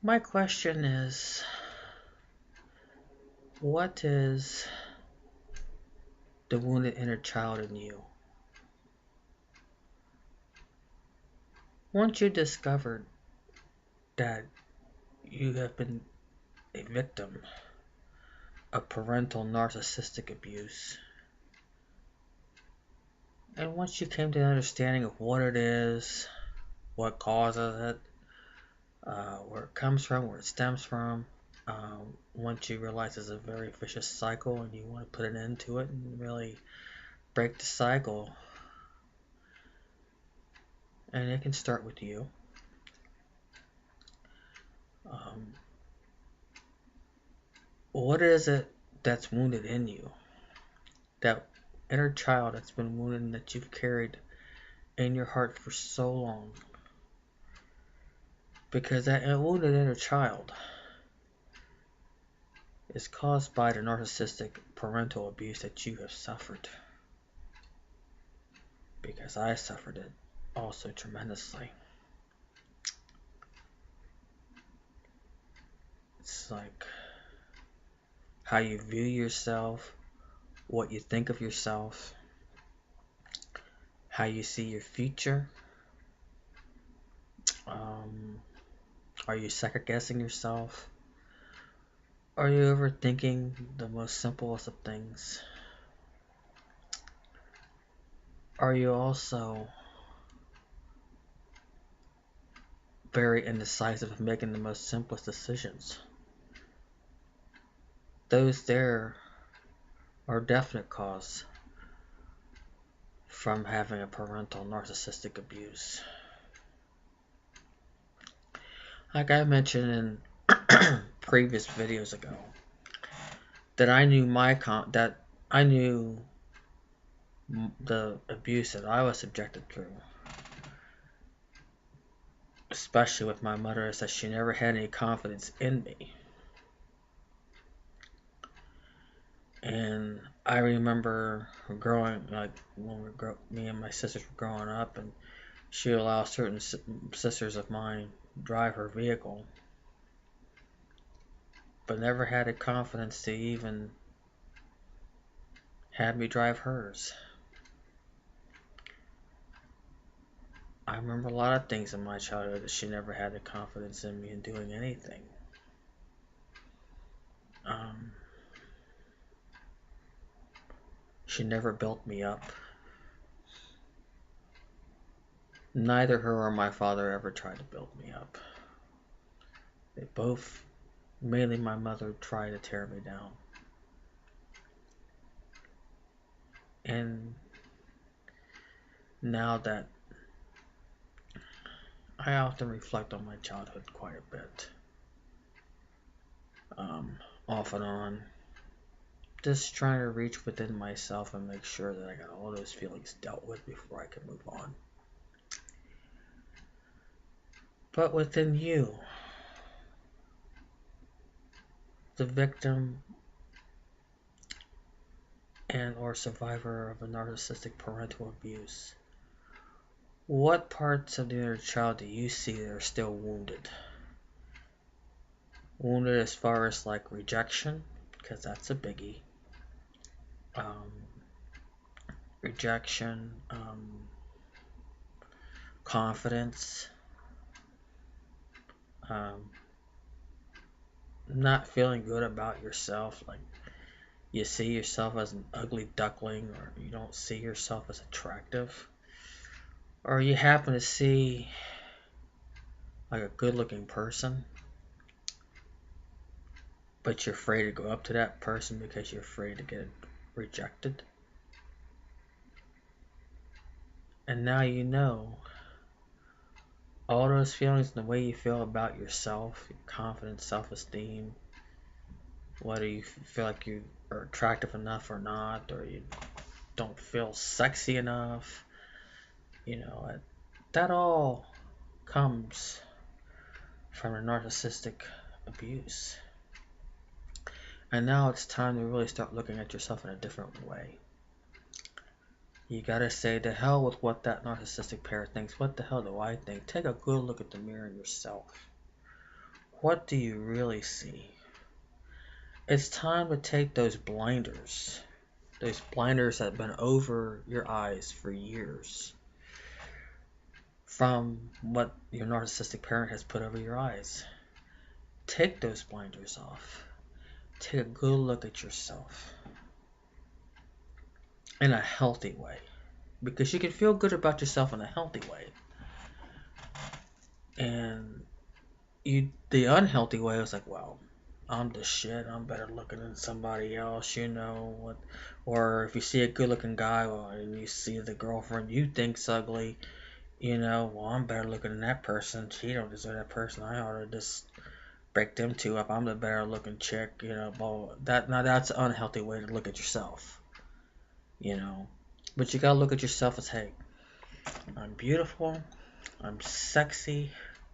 My question is, what is the wounded inner child in you? Once you discovered that you have been a victim of parental narcissistic abuse, and once you came to an understanding of what it is, what causes it, where it comes from, where it stems from, once you realize it's a very vicious cycle and you want to put an end to it and really break the cycle, and it can start with you. Um, what is it that's wounded in you? That inner child that's been wounded and that you've carried in your heart for so long. Because that wounded inner child is caused by the narcissistic parental abuse that you have suffered. Because I suffered it also tremendously. It's like how you view yourself, what you think of yourself, how you see your future. Um, are you second guessing yourself? Are you overthinking the most simplest of things? Are you also very indecisive of making the most simplest decisions? Those there are definite cause from having a parental narcissistic abuse. Like I mentioned in previous videos ago, that I knew the abuse that I was subjected through, especially with my mother, is that she never had any confidence in me. And I remember growing, like when me and my sisters were growing up, and she would allow certain sisters of mine drive her vehicle, but never had the confidence to even have me drive hers. I remember a lot of things in my childhood that she never had the confidence in me in doing anything. Um, she never built me up. Neither her or my father ever tried to build me up. They both, mainly my mother, tried to tear me down. And now that I often reflect on my childhood quite a bit, off and on, just trying to reach within myself and make sure that I got all those feelings dealt with before I can move on. But within you, the victim and or survivor of a narcissistic parental abuse, what parts of the inner child do you see that are still wounded? Wounded as far as like rejection, because that's a biggie. Um, Rejection, confidence, um, not feeling good about yourself, like you see yourself as an ugly duckling, or you don't see yourself as attractive, or you happen to see like a good looking person, but you're afraid to go up to that person because you're afraid to get rejected. And now you know all those feelings and the way you feel about yourself, your confidence, self-esteem, whether you feel like you are attractive enough or not, or you don't feel sexy enough, you know, that all comes from a narcissistic abuse. And now it's time to really start looking at yourself in a different way. You gotta say, to hell with what that narcissistic parent thinks. What the hell do I think? Take a good look at the mirror yourself. what do you really see? It's time to take those blinders that have been over your eyes for years, from what your narcissistic parent has put over your eyes. Take those blinders off. Take a good look at yourself in a healthy way, because you can feel good about yourself in a healthy way. And the unhealthy way was like, well, I'm the shit. I'm better looking than somebody else, you know what? Or if you see a good-looking guy, well, and you see the girlfriend you think's ugly, you know, well, I'm better looking than that person. She don't deserve that person. I ought to just break them two up. I'm the better looking chick, you know. Blah, blah. That's an unhealthy way to look at yourself, you know. But you gotta look at yourself as, hey, I'm beautiful, I'm sexy,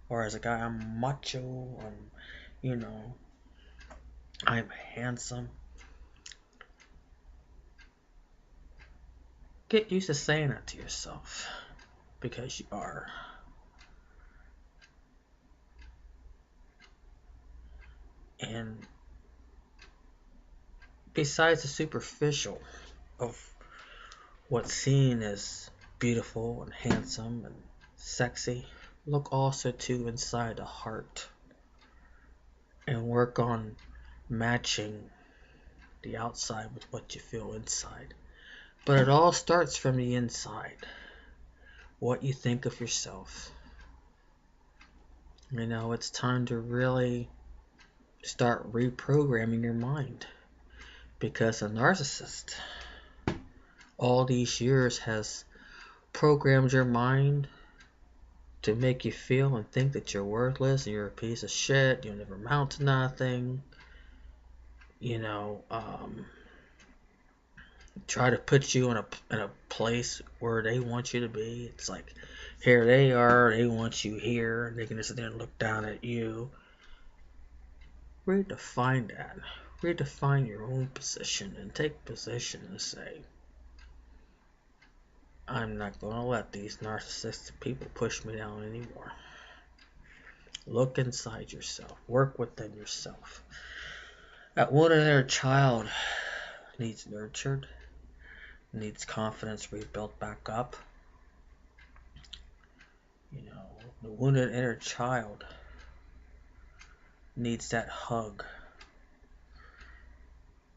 or as a guy, I'm macho, you know, I'm handsome. Get used to saying that to yourself, because you are. And besides the superficial of what's seen as beautiful and handsome and sexy, look also to inside the heart and work on matching the outside with what you feel inside. But it all starts from the inside. What you think of yourself. You know, it's time to really start reprogramming your mind, because a narcissist all these years has programmed your mind to make you feel and think that you're worthless and you're a piece of shit, you'll never amount to nothing, you know, try to put you in a place where they want you to be. It's like, here they are, they want you here, and they can just sit there and look down at you. Redefine that. Redefine your own position and take position and say, I'm not going to let these narcissistic people push me down anymore. Look inside yourself. Work within yourself. That wounded inner child needs nurtured, needs confidence rebuilt back up. You know, the wounded inner child needs that hug,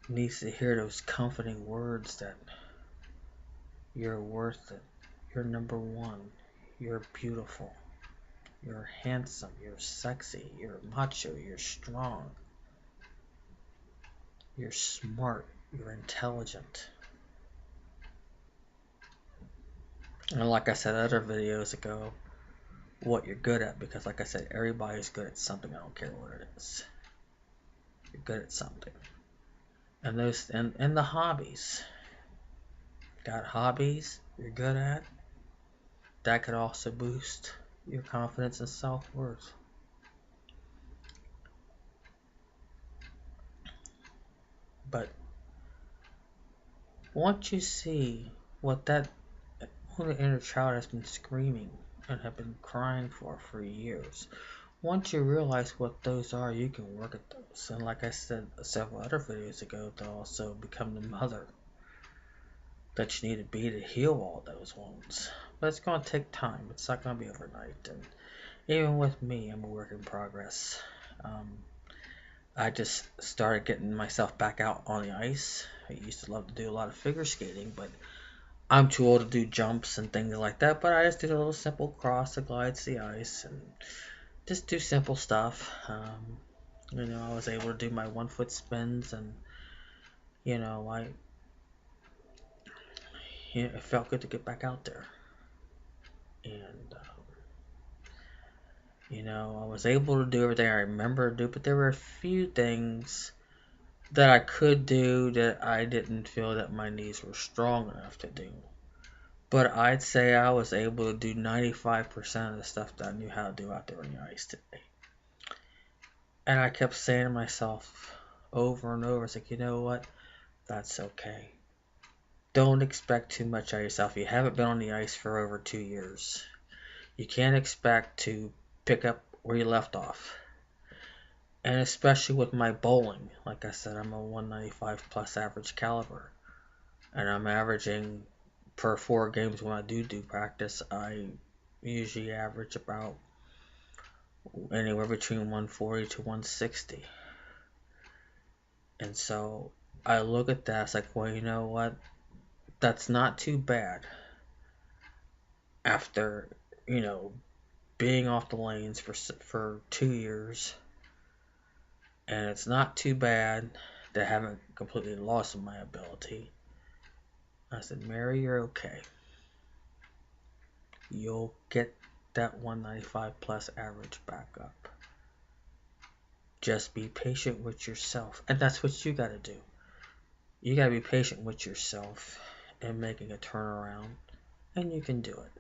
needs to hear those comforting words that you're worth it, you're number one, you're beautiful, you're handsome, you're sexy, you're macho, you're strong, you're smart, you're intelligent. And like I said other videos ago, what you're good at, because like I said, everybody's good at something. I don't care what it is. You're good at something. And those and the hobbies. Got hobbies you're good at. That could also boost your confidence and self-worth. But once you see what that inner child has been screaming and have been crying for years, once you realize what those are, you can work at those. And like I said several other videos ago, to also become the mother that you need to be to heal all those wounds. But it's going to take time. It's not going to be overnight. And even with me, I'm a work in progress. I just started getting myself back out on the ice. I used to love to do a lot of figure skating, but I'm too old to do jumps and things like that. But I just did a little simple cross to glide the ice and just do simple stuff. You know, I was able to do my 1-foot spins, and you know, it felt good to get back out there. And you know, I was able to do everything I remember to do, but there were a few things that I could do that I didn't feel that my knees were strong enough to do. But I'd say I was able to do 95% of the stuff that I knew how to do out there on the ice today. And I kept saying to myself over and over, it's like, you know what? That's okay. Don't expect too much out of yourself. You haven't been on the ice for over 2 years. You can't expect to pick up where you left off. And especially with my bowling, like I said, I'm a 195 plus average caliber. And I'm averaging per 4 games when I do practice, I usually average about anywhere between 140 to 160. And so I look at that, it's like, well, you know what? That's not too bad after, being off the lanes for 2 years. And it's not too bad that I haven't completely lost my ability. I said, Mary, you're okay. You'll get that 195 plus average back up. Just be patient with yourself. And that's what you got to do. You got to be patient with yourself and making a turnaround. And you can do it.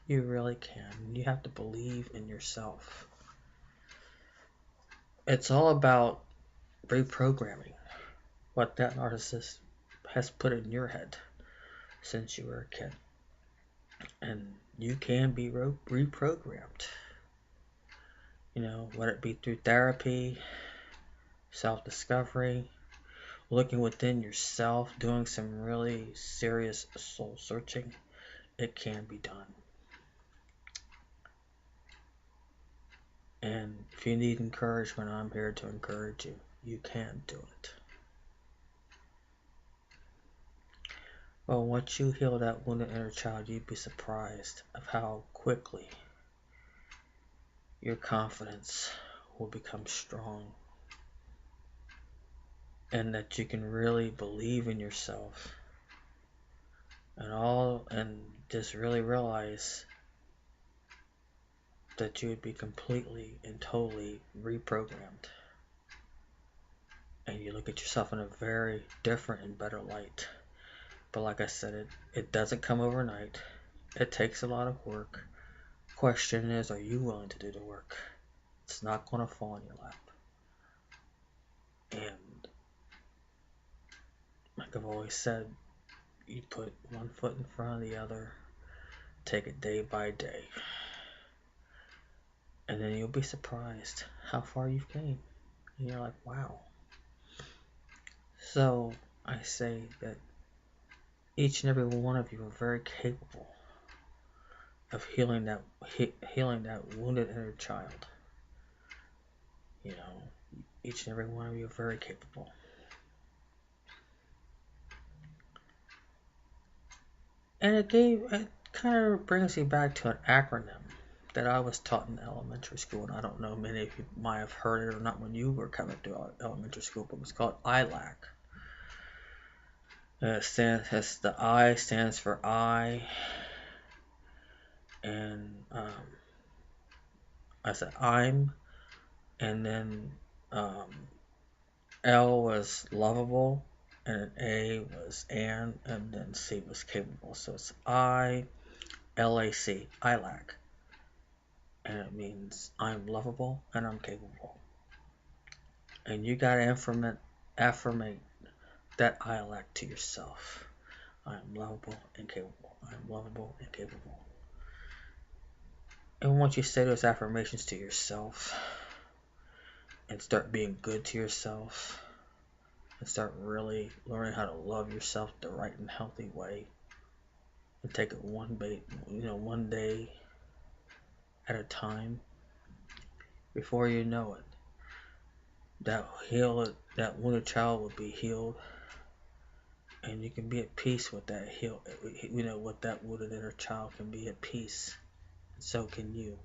You really can. You have to believe in yourself. It's all about reprogramming what that narcissist has put in your head since you were a kid. And you can be reprogrammed. Whether it be through therapy, self-discovery, looking within yourself, doing some really serious soul searching, it can be done. And if you need encouragement, I'm here to encourage you. You can do it. Well, once you heal that wounded inner child, you'd be surprised of how quickly your confidence will become strong. And that you can really believe in yourself. And just really realize that you would be completely and totally reprogrammed. And you look at yourself in a very different and better light. But like I said, it doesn't come overnight. It takes a lot of work. Question is, are you willing to do the work? It's not going to fall in your lap. And like I've always said, you put one foot in front of the other. Take it day by day. And then you'll be surprised how far you've came. And you're like, wow. So I say that each and every one of you are very capable of healing that wounded inner child. Each and every one of you are very capable. And it kind of brings me back to an acronym that I was taught in elementary school, and I don't know, many of you might have heard it or not when you were coming to elementary school, but it was called ILAC. The I stands for I, and I said I'm, and then L was lovable, and A was and then C was capable. So it's ILAC, ILAC. And it means I'm lovable and I'm capable. And you gotta affirmate that ILAC to yourself. I'm lovable and capable. I'm lovable and capable. And once you say those affirmations to yourself and start being good to yourself and start really learning how to love yourself the right and healthy way and take it one day at a time, before you know it, that wounded child will be healed, and you can be at peace with that with that wounded inner child can be at peace, and so can you.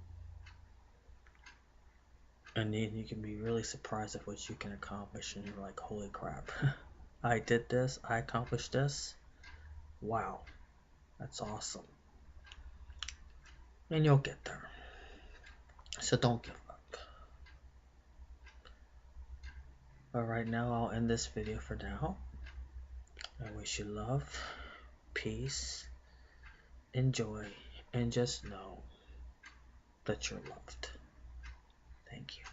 And then you can be really surprised at what you can accomplish, and you're like, holy crap, I did this, I accomplished this, wow, that's awesome. And you'll get there. So don't give up. But right now, I'll end this video for now. I wish you love, peace, and joy, and just know that you're loved. Thank you.